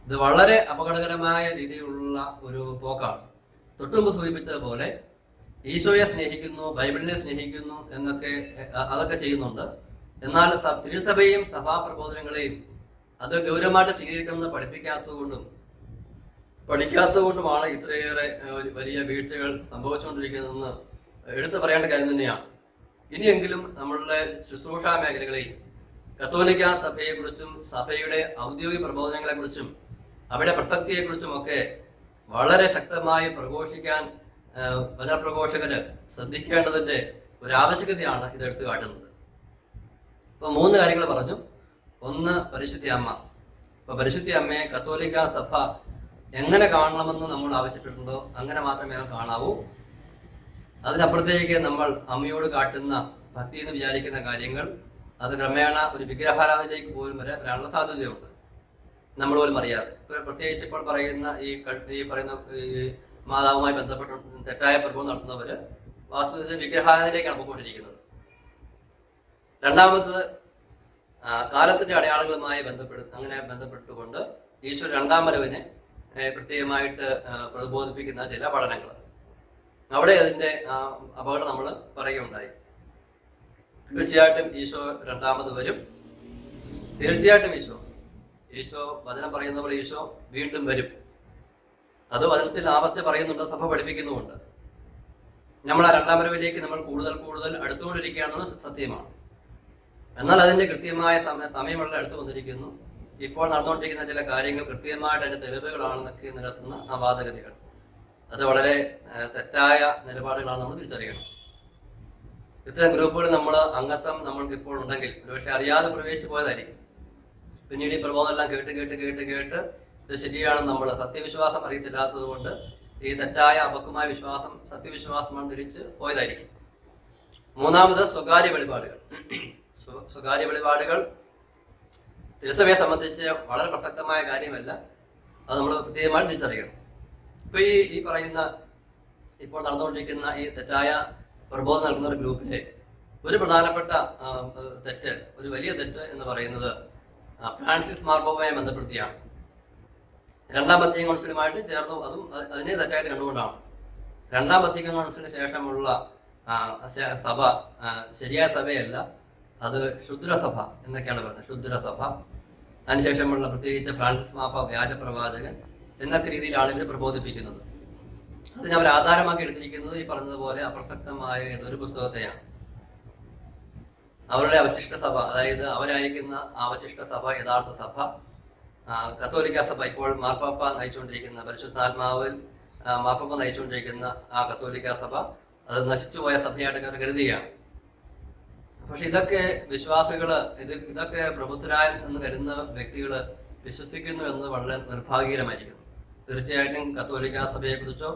S1: ഇത് വളരെ അപകടകരമായ രീതിയിലുള്ള ഒരു പോക്കാണ്. തൊട്ടുമുമ്പ് സൂചിപ്പിച്ചതുപോലെ ഈശോയെ സ്നേഹിക്കുന്നു, ബൈബിളിനെ സ്നേഹിക്കുന്നു എന്നൊക്കെ അതൊക്കെ ചെയ്യുന്നുണ്ട്. എന്നാൽ തിരുസഭയും സഭാപ്രബോധനങ്ങളെയും അത് ഗൗരവമായിട്ട് സ്വീകരിക്കണമെന്ന് പഠിക്കാത്തതുകൊണ്ടുമാണ് ഇത്രയേറെ വലിയ വീഴ്ചകൾ സംഭവിച്ചുകൊണ്ടിരിക്കുന്നതെന്ന് എടുത്തു പറയേണ്ട കാര്യം തന്നെയാണ്. ഇനിയെങ്കിലും നമ്മളുടെ ശുശ്രൂഷാ മേഖലകളിൽ കത്തോലിക്ക സഭയെക്കുറിച്ചും സഭയുടെ ഔദ്യോഗിക പ്രബോധനങ്ങളെക്കുറിച്ചും അവയുടെ പ്രസക്തിയെക്കുറിച്ചും ഒക്കെ വളരെ ശക്തമായി പ്രഘോഷിക്കാൻ വചനപ്രഘോഷകര് ശ്രദ്ധിക്കേണ്ടതിന്റെ ഒരു ആവശ്യകതയാണ് ഇത് എടുത്തു കാട്ടുന്നത്. ഇപ്പൊ 3 കാര്യങ്ങൾ പറഞ്ഞു. ഒന്ന്, പരിശുദ്ധ അമ്മ. ഇപ്പൊ പരിശുദ്ധ അമ്മയെ കത്തോലിക്ക സഭ എങ്ങനെ കാണണമെന്ന് നമ്മൾ ആവശ്യപ്പെട്ടിട്ടുണ്ടോ അങ്ങനെ മാത്രമേ അത് കാണാവൂ. അതിനപ്പുറത്തേക്ക് നമ്മൾ അമ്മയോട് കാട്ടുന്ന ഭക്തി എന്ന് വിചാരിക്കുന്ന കാര്യങ്ങൾ അത് ക്രമേണ ഒരു വിഗ്രഹാരാധനയിലേക്ക് പോലും വരാനുള്ള സാധ്യതയുണ്ട്, നമ്മൾ പോലും അറിയാതെ. പ്രത്യേകിച്ച് ഇപ്പോൾ പറയുന്ന ഈ മാതാവുമായി ബന്ധപ്പെട്ട് തെറ്റായ പ്രബോധനം നടത്തുന്നവര് വാസ്തവത്തിൽ വിഗ്രഹാരാധനയിലേക്കാണ് പോയിക്കൊണ്ടിരിക്കുന്നത്. രണ്ടാമത്തത്, കാലത്തിന്റെ അടയാളങ്ങളുമായി ബന്ധപ്പെട്ടുകൊണ്ട് ഈശോ രണ്ടാം വരവിനെ പ്രത്യേകമായിട്ട് പ്രബോധിപ്പിക്കുന്ന ചില പഠനങ്ങൾ. അവിടെ അതിന്റെ അപകടം നമ്മൾ പറയുകയുണ്ടായി. തീർച്ചയായിട്ടും ഈശോ രണ്ടാമത് വരും. തീർച്ചയായിട്ടും ഈശോ വചനം പറയുന്ന പോലെ ഈശോ വീണ്ടും വരും. അത് വചനത്തിൽ ആവർത്തിച്ച് പറയുന്നുണ്ട്, സഭ പഠിപ്പിക്കുന്നുമുണ്ട്. നമ്മൾ ആ രണ്ടാം വരവിലേക്ക് നമ്മൾ കൂടുതൽ അടുത്തുകൊണ്ടിരിക്കുകയാണെന്നത് സത്യമാണ്. എന്നാൽ അതിന്റെ കൃത്യമായ സമയമുള്ള അടുത്ത് വന്നിരിക്കുന്നു. ഇപ്പോൾ നടന്നുകൊണ്ടിരിക്കുന്ന ചില കാര്യങ്ങൾ കൃത്യമായിട്ട് അതിന്റെ തെളിവുകളാണെന്നൊക്കെ നിരത്തുന്ന അവാദഗതികൾ, അത് വളരെ തെറ്റായ നിലപാടുകളാണ് നമ്മൾ തിരിച്ചറിയണം. ഇത്തരം ഗ്രൂപ്പുകളിൽ അംഗത്വം നമ്മൾക്ക് ഇപ്പോൾ ഉണ്ടെങ്കിൽ ഒരുപക്ഷെ അറിയാതെ പ്രവേശിച്ചു പോയതായിരിക്കും. പിന്നീട് ഈ പ്രബോധനം എല്ലാം കേട്ട് ഇത് ശരിയാണെന്ന് നമ്മൾ സത്യവിശ്വാസം അറിയത്തില്ലാത്തത് കൊണ്ട് ഈ തെറ്റായ അപക്വമായ വിശ്വാസം സത്യവിശ്വാസമാണ് തിരിച്ച് പോയതായിരിക്കും. മൂന്നാമത്, സ്വകാര്യ വെളിപാടുകൾ തിരുസഭയെ സംബന്ധിച്ച് വളരെ പ്രസക്തമായ കാര്യമല്ല. അത് നമ്മൾ പ്രത്യേകമായി തിരിച്ചറിയണം. ഇപ്പൊ ഈ പറയുന്ന ഇപ്പോൾ നടന്നുകൊണ്ടിരിക്കുന്ന ഈ തെറ്റായ പ്രബോധനം നൽകുന്ന ഒരു ഗ്രൂപ്പിലെ ഒരു പ്രധാനപ്പെട്ട ഒരു വലിയ തെറ്റ് എന്ന് പറയുന്നത് ഫ്രാൻസിസ് മാർപ്പാപ്പയുമായി ബന്ധപ്പെടുത്തിയാണ്. രണ്ടാം വത്തിക്കാൻ കൗൺസിലുമായിട്ട് ചേർന്ന് അതും അതിനെ തെറ്റായിട്ട് കണ്ടുകൊണ്ടാണ്. രണ്ടാം വത്തിക്കാൻ കൗൺസിലിന് ശേഷമുള്ള സഭ ശരിയായ സഭയല്ല, അത് ക്ഷുദ്രസഭ എന്നൊക്കെയാണ് പറയുന്നത്. ക്ഷുദ്രസഭ, അതിനുശേഷമുള്ള പ്രത്യേകിച്ച് ഫ്രാൻസിസ് മാപ്പ വ്യാജപ്രവാചകൻ എന്നൊക്കെ രീതിയിലാണ് ഇവർ പ്രബോധിപ്പിക്കുന്നത്. അതിന് അവർ ആധാരമാക്കി എടുത്തിരിക്കുന്നത് ഈ പറഞ്ഞതുപോലെ അപ്രസക്തമായ ഏതൊരു പുസ്തകത്തെയാണ്. അവരുടെ അവശിഷ്ട സഭ, അതായത് അവരായിരിക്കുന്ന അവശിഷ്ട സഭ, യഥാർത്ഥ സഭ കത്തോലിക്ക സഭ, ഇപ്പോൾ മാർപ്പാപ്പ നയിച്ചുകൊണ്ടിരിക്കുന്ന പരിശുദ്ധാത്മാവിൽ മാർപ്പാപ്പ നയിച്ചുകൊണ്ടിരിക്കുന്ന ആ കത്തോലിക്ക സഭ അത് നശിച്ചുപോയ സഭയായിട്ട് കരുതുകയാണ്. പക്ഷെ ഇതൊക്കെ വിശ്വാസികള് ഇതൊക്കെ പ്രബുദ്ധരായ എന്ന് കരുതുന്ന വ്യക്തികള് വിശ്വസിക്കുന്നു എന്ന് വളരെ നിർഭാഗ്യകരമായിരിക്കുന്നു. തീർച്ചയായിട്ടും കത്തോലിക്ക സഭയെക്കുറിച്ചോ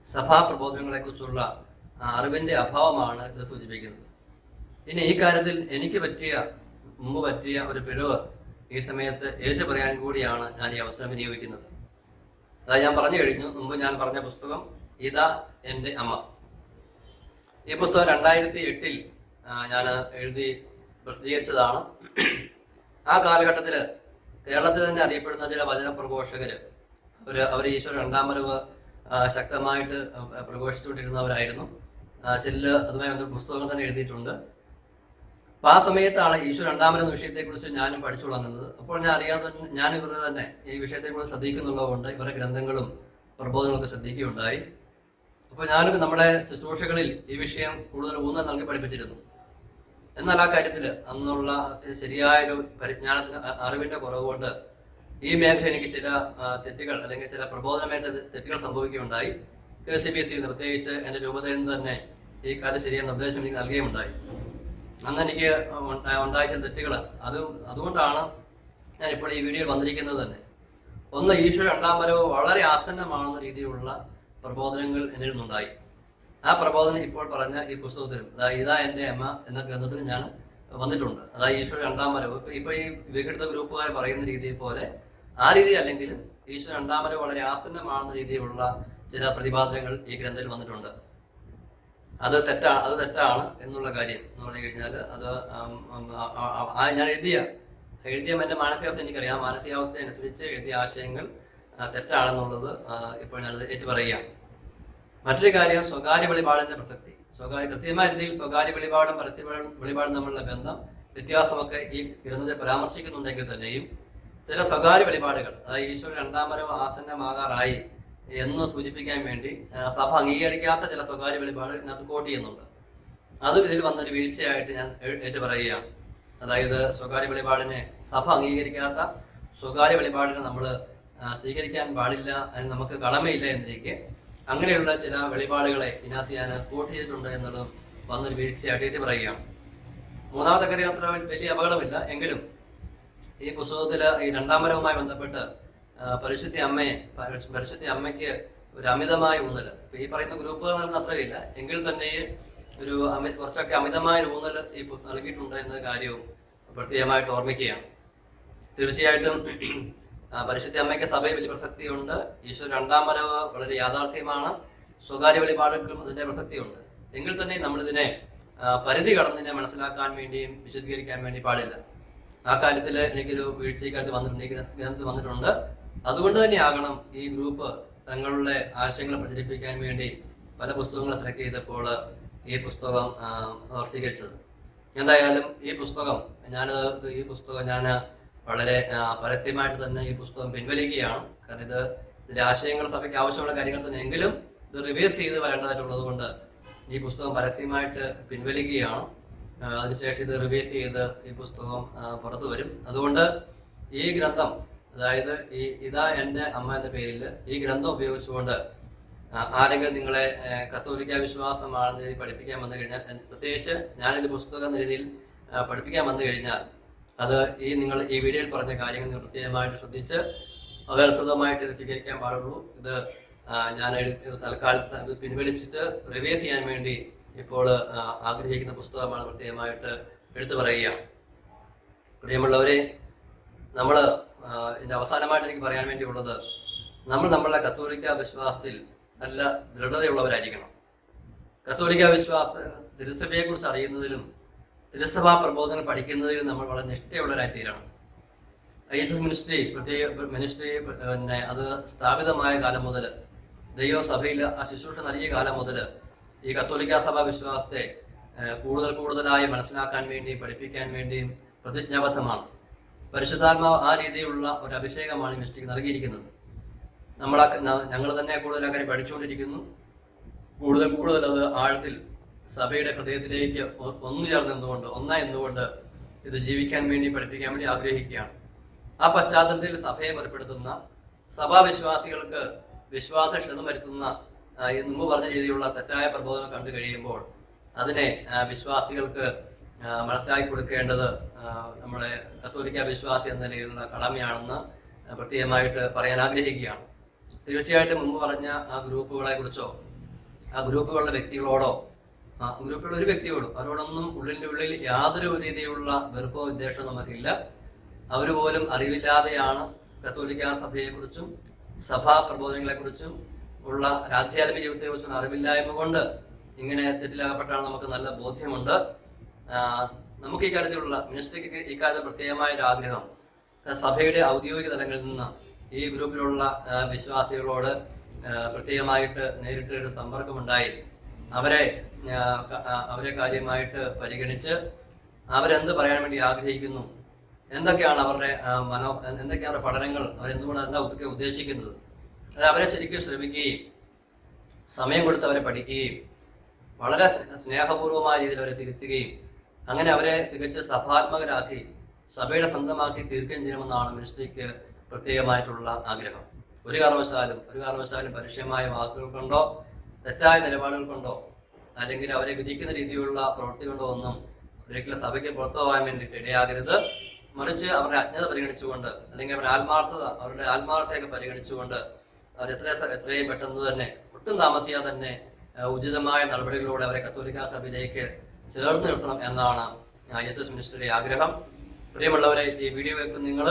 S1: സഭാ പ്രബോധനങ്ങളെക്കുറിച്ചുള്ള അറിവിന്റെ അഭാവമാണ് ഇത് സൂചിപ്പിക്കുന്നത്. ഇനി ഈ കാര്യത്തിൽ എനിക്ക് മുമ്പ് പറ്റിയ ഒരു പിഴവ് ഈ സമയത്ത് ഏറ്റുപറയാൻ കൂടിയാണ് ഞാൻ ഈ അവസരം വിനിയോഗിക്കുന്നത്. അതായത് ഞാൻ പറഞ്ഞു കഴിഞ്ഞു, മുമ്പ് ഞാൻ പറഞ്ഞ പുസ്തകം ഇതാ എൻ്റെ അമ്മ. ഈ പുസ്തകം 2008 ഞാൻ എഴുതി പ്രസിദ്ധീകരിച്ചതാണ്. ആ കാലഘട്ടത്തിൽ കേരളത്തിൽ തന്നെ അറിയപ്പെടുന്ന ചില വചനപ്രഘോഷകര് അവർ ഈശോ രണ്ടാം വരവ് ശക്തമായിട്ട് പ്രഘോഷിച്ചുകൊണ്ടിരുന്നവരായിരുന്നു. ചില അതുമായി ബന്ധപ്പെട്ട പുസ്തകങ്ങൾ തന്നെ എഴുതിയിട്ടുണ്ട്. അപ്പൊ ആ സമയത്താണ് ഈശോ രണ്ടാം വരവ് വിഷയത്തെക്കുറിച്ച് ഞാനും പഠിച്ചു തുടങ്ങുന്നത്. അപ്പോൾ ഞാൻ ഇവരുടെ തന്നെ ഈ വിഷയത്തെക്കുറിച്ച് ശ്രദ്ധിക്കുന്നുള്ളതുകൊണ്ട് ഇവരുടെ ഗ്രന്ഥങ്ങളും പ്രബോധനങ്ങളൊക്കെ ശ്രദ്ധിക്കുകയുണ്ടായി. അപ്പോൾ ഞാനൊക്കെ നമ്മുടെ ശുശ്രൂഷകളിൽ ഈ വിഷയം കൂടുതൽ ഊന്നൽ നൽകി പഠിപ്പിച്ചിരുന്നു. എന്നാൽ ആ കാര്യത്തിൽ അന്നുള്ള ശരിയായൊരു പരിജ്ഞാനത്തിന് അറിവിന്റെ കുറവുകൊണ്ട് ഈ മേഖല എനിക്ക് ചില തെറ്റുകൾ അല്ലെങ്കിൽ ചില പ്രബോധനമേറ്റ തെറ്റുകൾ സംഭവിക്കുകയുണ്ടായി. KCBC പ്രത്യേകിച്ച് എൻ്റെ രൂപതയിൽ നിന്ന് തന്നെ ഈ കാര്യം ശരിയായ നിർദ്ദേശം എനിക്ക് നൽകുകയുണ്ടായി. അന്ന് എനിക്ക് ഉണ്ടായ ചില തെറ്റുകൾ അതുകൊണ്ടാണ് ഞാനിപ്പോൾ ഈ വീഡിയോയിൽ വന്നിരിക്കുന്നത് തന്നെ. ഒന്ന്, ഈശോ രണ്ടാം വരവ് വളരെ ആസന്നമാണെന്ന രീതിയിലുള്ള പ്രബോധനങ്ങൾ എന്നിൽ നിന്നുണ്ടായി. ആ പ്രബോധനം ഇപ്പോൾ പറഞ്ഞ ഈ പുസ്തകത്തിലും, അതായത് ഇതാ എൻ്റെ അമ്മ എന്ന ഗ്രന്ഥത്തിലും ഞാൻ വന്നിട്ടുണ്ട്. അതായത് ഈശോ രണ്ടാം വരവ് ഇപ്പൊ ഈ വിഘടിത ഗ്രൂപ്പുകാർ പറയുന്ന രീതിയിൽ പോലെ ആ രീതി അല്ലെങ്കിലും ഈശോ രണ്ടാം വരവ് വളരെ ആസന്നമാണെന്ന രീതിയിലുള്ള ചില പ്രതിപാദനങ്ങൾ ഈ ഗ്രന്ഥത്തിൽ വന്നിട്ടുണ്ട്. അത് തെറ്റാണ് എന്നുള്ള കാര്യം എന്ന് പറഞ്ഞു കഴിഞ്ഞാൽ ഞാൻ എഴുതിയ എൻ്റെ മാനസികാവസ്ഥ എനിക്കറിയാം. മാനസികാവസ്ഥ അനുസരിച്ച് എഴുതിയ ആശയങ്ങൾ തെറ്റാണെന്നുള്ളത് ഇപ്പോൾ ഞാനത് ഏറ്റുപറയുകയാണ്. മറ്റൊരു കാര്യം സ്വകാര്യ വെളിപാടിന്റെ പ്രസക്തി. കൃത്യമായ രീതിയിൽ സ്വകാര്യ വെളിപാടും പരസ്യ വെളിപാടും തമ്മിലുള്ള ബന്ധം വ്യത്യാസമൊക്കെ ഈ ഗ്രന്ഥത്തെ പരാമർശിക്കുന്നുണ്ടെങ്കിൽ തന്നെയും ചില സ്വകാര്യ വെളിപാടുകൾ, അതായത് ഈശോ രണ്ടാം വരവ് ആസന്നമാകാറായി എന്ന് സൂചിപ്പിക്കാൻ വേണ്ടി സഭ അംഗീകരിക്കാത്ത ചില സ്വകാര്യ വെളിപാടുകൾ ഇതിനകത്ത് കോട്ട് ചെയ്യുന്നുണ്ട്. അതും ഇതിൽ വന്നൊരു വീഴ്ചയായിട്ട് ഞാൻ ഏറ്റു പറയുകയാണ്. അതായത് സ്വകാര്യ വെളിപാടിനെ സഭ അംഗീകരിക്കാത്ത സ്വകാര്യ വെളിപാടിനെ നമ്മൾ സ്വീകരിക്കാൻ പാടില്ല, അതിന് നമുക്ക് കടമയില്ല എന്നിരിക്കെ അങ്ങനെയുള്ള ചില വെളിപാടുകളെ ഇതിനകത്ത് ഞാൻ കോട്ട് ചെയ്തിട്ടുണ്ട് എന്നുള്ളതും വന്നൊരു വീഴ്ചയായിട്ട് ഏറ്റു പറയുകയാണ്. മൂന്നാമത്തെ കാര്യം അത്ര വലിയ അപകടമില്ല, എങ്കിലും ഈ പുസ്തകത്തിൽ ഈ രണ്ടാം വരവുമായി ബന്ധപ്പെട്ട് പരിശുദ്ധ അമ്മയ്ക്ക് ഒരു അമിതമായ ഊന്നൽ, ഈ പറയുന്ന ഗ്രൂപ്പുകൾ നൽകുന്ന അത്രയില്ല, എങ്കിൽ തന്നെ ഒരു കുറച്ചൊക്കെ അമിതമായ ഊന്നൽ ഈ പുസ്തകം നൽകിയിട്ടുണ്ട് എന്ന കാര്യവും പ്രത്യേകമായിട്ട് ഓർമ്മിക്കുകയാണ്. തീർച്ചയായിട്ടും പരിശുദ്ധ അമ്മയ്ക്ക് സഭയിൽ വലിയ പ്രസക്തിയുണ്ട്. ഈശോ രണ്ടാം വരവ് വളരെ യാഥാർത്ഥ്യമാണ്. സ്വകാര്യ വെളിപാടുകൾക്കും അതിൻ്റെ പ്രസക്തിയുണ്ട്. എങ്കിൽ തന്നെ നമ്മളിതിനെ പരിധി കടന്നതിനെ മനസ്സിലാക്കാൻ വേണ്ടിയും വിശദീകരിക്കാൻ വേണ്ടി പാടില്ല. ആ കാര്യത്തിൽ എനിക്കൊരു വീഴ്ചക്കാലത്ത് വന്നിട്ടുണ്ട്. അതുകൊണ്ട് തന്നെയാകണം ഈ ഗ്രൂപ്പ് തങ്ങളുടെ ആശയങ്ങൾ പ്രചരിപ്പിക്കാൻ വേണ്ടി പല പുസ്തകങ്ങൾ സെലക്ട് ചെയ്തപ്പോൾ ഈ പുസ്തകം അവർ സ്വീകരിച്ചത്. എന്തായാലും ഈ പുസ്തകം ഞാൻ വളരെ പരസ്യമായിട്ട് തന്നെ ഈ പുസ്തകം പിൻവലിക്കുകയാണ്. കാരണം ഇതിന്റെ ആശയങ്ങൾ സഭയ്ക്ക് ആവശ്യമുള്ള കാര്യങ്ങൾ തന്നെ, എങ്കിലും ഇത് റിവൈസ് ചെയ്ത് വരേണ്ടതായിട്ടുള്ളത് കൊണ്ട് ഈ പുസ്തകം പരസ്യമായിട്ട് പിൻവലിക്കുകയാണ്. അതിനുശേഷം ഇത് റിവൈസ് ചെയ്ത് ഈ പുസ്തകം പുറത്തു വരും. അതുകൊണ്ട് ഈ ഗ്രന്ഥം, അതായത് ഇതാ എൻ്റെ അമ്മ എന്ന പേരിൽ ഈ ഗ്രന്ഥം ഉപയോഗിച്ചുകൊണ്ട് ആരെങ്കിലും നിങ്ങളെ കത്തോലിക്ക വിശ്വാസമാണെന്ന് രീതി പഠിപ്പിക്കാൻ വന്നു കഴിഞ്ഞാൽ, പ്രത്യേകിച്ച് ഞാനിത് പുസ്തകം എന്ന രീതിയിൽ പഠിപ്പിക്കാൻ വന്നു കഴിഞ്ഞാൽ, അത് നിങ്ങൾ ഈ വീഡിയോയിൽ പറഞ്ഞ കാര്യങ്ങൾ നിങ്ങൾ പ്രത്യേകമായിട്ട് ശ്രദ്ധിച്ച് അതനുസൃതമായിട്ട് ഇത് സ്വീകരിക്കാൻ പാടുള്ളൂ. ഇത് ഞാൻ തൽക്കാലത്ത് ഇത് പിൻവലിച്ചിട്ട് റിവൈസ് ചെയ്യാൻ വേണ്ടി ഇപ്പോൾ ആഗ്രഹിക്കുന്ന പുസ്തകമാണ് പ്രത്യേകമായിട്ട് എടുത്തു പറയുകയാണ്. പ്രിയമുള്ളവരെ, നമ്മൾ ഇതിൻ്റെ അവസാനമായിട്ട് എനിക്ക് പറയാൻ വേണ്ടിയുള്ളത്, നമ്മളുടെ കത്തോലിക്ക വിശ്വാസത്തിൽ നല്ല ദൃഢതയുള്ളവരായിരിക്കണം. കത്തോലിക്ക തിരുസഭയെക്കുറിച്ച് അറിയുന്നതിലും തിരുസഭാ പ്രബോധനം പഠിക്കുന്നതിലും നമ്മൾ വളരെ നിഷ്ഠയുള്ളവരായി തീരണം. ISS മിനിസ്ട്രി അത് സ്ഥാപിതമായ കാലം മുതൽ, ദൈവസഭയിൽ ആ ശുശ്രൂഷ നൽകിയ കാലം മുതൽ ഈ കത്തോലിക്ക സഭാ വിശ്വാസത്തെ കൂടുതലായി മനസ്സിലാക്കാൻ വേണ്ടിയും പഠിപ്പിക്കാൻ വേണ്ടിയും പ്രതിജ്ഞാബദ്ധമാണ്. പരിശുദ്ധാത്മാവ് ആ രീതിയിലുള്ള ഒരു അഭിഷേകമാണ് മിനിസ്ട്രിക്ക് നൽകിയിരിക്കുന്നത്. ഞങ്ങൾ തന്നെ കൂടുതൽ കാര്യം പഠിച്ചുകൊണ്ടിരിക്കുന്നു. കൂടുതൽ അത് ആഴത്തിൽ സഭയുടെ ഹൃദയത്തിലേക്ക് ഒന്നായെന്നുകൊണ്ട് ഇത് ജീവിക്കാൻ വേണ്ടി പഠിപ്പിക്കാൻ വേണ്ടി ആഗ്രഹിക്കുകയാണ്. ആ പശ്ചാത്തലത്തിൽ സഭയെ ഏർപ്പെടുത്തുന്ന സഭാവിശ്വാസികൾക്ക് വിശ്വാസക്ഷതം വരുത്തുന്ന മുമ്പ് പറഞ്ഞ രീതിയിലുള്ള തെറ്റായ പ്രബോധനം കണ്ടു കഴിയുമ്പോൾ അതിനെ വിശ്വാസികൾക്ക് മനസ്സിലാക്കി കൊടുക്കേണ്ടത് നമ്മളെ കത്തോലിക്ക വിശ്വാസി എന്ന നിലയിലുള്ള കടമയാണെന്ന് പ്രത്യേകമായിട്ട് പറയാൻ ആഗ്രഹിക്കുകയാണ്. തീർച്ചയായിട്ടും മുമ്പ് പറഞ്ഞ ആ ഗ്രൂപ്പുകളെ കുറിച്ചോ ആ ഗ്രൂപ്പുകളുടെ വ്യക്തികളോടോ ഗ്രൂപ്പിലുള്ള ഒരു വ്യക്തിയോടും അവരോടൊന്നും ഉള്ളിൽ യാതൊരു രീതിയിലുള്ള വെറുപ്പോ വിദ്വേഷമോ നമുക്കില്ല. അവർ പോലും അറിവില്ലാതെയാണ് കത്തോലിക്ക സഭയെക്കുറിച്ചും സഭാ പ്രബോധനങ്ങളെക്കുറിച്ചും ഉള്ള ആധ്യാത്മിക ജീവിതത്തെക്കുറിച്ചും അറിവില്ലായ്മ കൊണ്ട് ഇങ്ങനെ തെറ്റിലാകപ്പെട്ടാണ് നമുക്ക് നല്ല ബോധ്യമുണ്ട്. നമുക്ക് ഈ കാര്യത്തിലുള്ള മിനിസ്ട്രിക്ക് ഇക്കാര്യത്തിൽ പ്രത്യേകമായ ഒരു ആഗ്രഹം, സഭയുടെ ഔദ്യോഗിക തലങ്ങളിൽ നിന്ന് ഈ ഗ്രൂപ്പിലുള്ള വിശ്വാസികളോട് പ്രത്യേകമായിട്ട് നേരിട്ടൊരു സമ്പർക്കമുണ്ടായി അവരെ കാര്യമായിട്ട് പരിഗണിച്ച് അവരെന്ത് പറയാൻ വേണ്ടി ആഗ്രഹിക്കുന്നു, എന്തൊക്കെയാണ് എന്തൊക്കെയാണ് പഠനങ്ങൾ, എന്തൊക്കെ ഉദ്ദേശിക്കുന്നത്, അത് അവരെ ശരിക്കും ശ്രമിക്കുകയും സമയം കൊടുത്ത് അവരെ പഠിക്കുകയും വളരെ സ്നേഹപൂർവമായ രീതിയിൽ അവരെ തിരുത്തുകയും അങ്ങനെ അവരെ തികച്ച് സഭാത്മകരാക്കി സഭയുടെ സ്വന്തമാക്കി തീർക്കുകയും ചെയ്യണമെന്നാണ് മിനിസ്ട്രിക്ക് പ്രത്യേകമായിട്ടുള്ള ആഗ്രഹം. ഒരു കാരണവശാലും പരുഷ്യമായ വാക്കുകൾ കൊണ്ടോ തെറ്റായ നിലപാടുകൾ കൊണ്ടോ അല്ലെങ്കിൽ അവരെ വിധിക്കുന്ന രീതിയിലുള്ള പ്രവൃത്തി കൊണ്ടോ ഒന്നും ഒരിക്കലും സഭയ്ക്ക് പുറത്തു പോകാൻ വേണ്ടിയിട്ട് ഇടയാകരുത്. മറിച്ച് അവരുടെ അജ്ഞത പരിഗണിച്ചുകൊണ്ട് അല്ലെങ്കിൽ അവരുടെ ആത്മാർത്ഥതയൊക്കെ പരിഗണിച്ചുകൊണ്ട് അവർ എത്രയും പെട്ടെന്ന് തന്നെ ഒട്ടും താമസിയാതെ തന്നെ ഉചിതമായ നടപടികളിലൂടെ അവരെ കത്തോലിക്ക സഭയിലേക്ക് ചേർന്ന് നിർത്തണം എന്നാണ് ISS മിനിസ്ട്രിയുടെ ആഗ്രഹം. പ്രിയമുള്ളവരെ, ഈ വീഡിയോ കേൾക്കുന്ന നിങ്ങൾ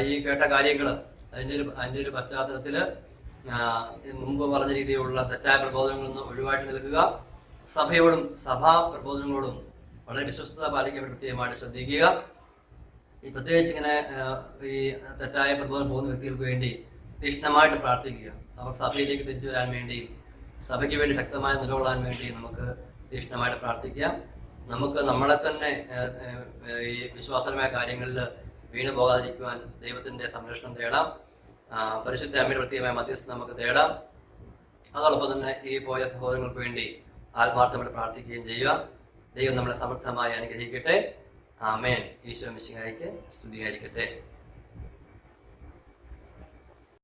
S1: ഈ കേട്ട കാര്യങ്ങൾ അതിൻ്റെ ഒരു പശ്ചാത്തലത്തിൽ മുമ്പ് പറഞ്ഞ രീതിയിലുള്ള തെറ്റായ പ്രബോധനങ്ങളൊന്നും ഒഴിവാക്കി നിൽക്കുക. സഭയോടും സഭാ പ്രബോധനങ്ങളോടും വളരെ വിശ്വസ്തത പാലിക്കാൻ പ്രത്യേകമായിട്ട് ശ്രദ്ധിക്കുക. ഈ പ്രത്യേകിച്ച് ഇങ്ങനെ ഈ തെറ്റായ പ്രബോധനം പോകുന്ന വ്യക്തികൾക്ക് വേണ്ടി തീക്ഷ്ണമായിട്ട് പ്രാർത്ഥിക്കുക. അവർ സഭയിലേക്ക് തിരിച്ചു വരാൻ വേണ്ടിയും സഭയ്ക്ക് വേണ്ടി ശക്തമായി നിലകൊള്ളാൻ വേണ്ടി നമുക്ക് തീക്ഷ്ണമായിട്ട് പ്രാർത്ഥിക്കാം. നമുക്ക് നമ്മളെ തന്നെ ഈ വിശ്വാസപരമായ കാര്യങ്ങളിൽ വീണു പോകാതിരിക്കുവാൻ ദൈവത്തിൻ്റെ സംരക്ഷണം തേടാം. പരിശുദ്ധ അമ്മയുടെ പ്രത്യേകമായ മധ്യസ്ഥം നമുക്ക് തേടാം. അതോടൊപ്പം തന്നെ ഈ പോയ സഹോദരങ്ങൾക്ക് വേണ്ടി ആത്മാർത്ഥമായിട്ട് പ്രാർത്ഥിക്കുകയും ചെയ്യുക. ദൈവം നമ്മളെ സമൃദ്ധമായി അനുഗ്രഹിക്കട്ടെ. ആമേൻ. ഈശോ മിശിഹായ്ക്ക് സ്തുതിയായിരിക്കട്ടെ.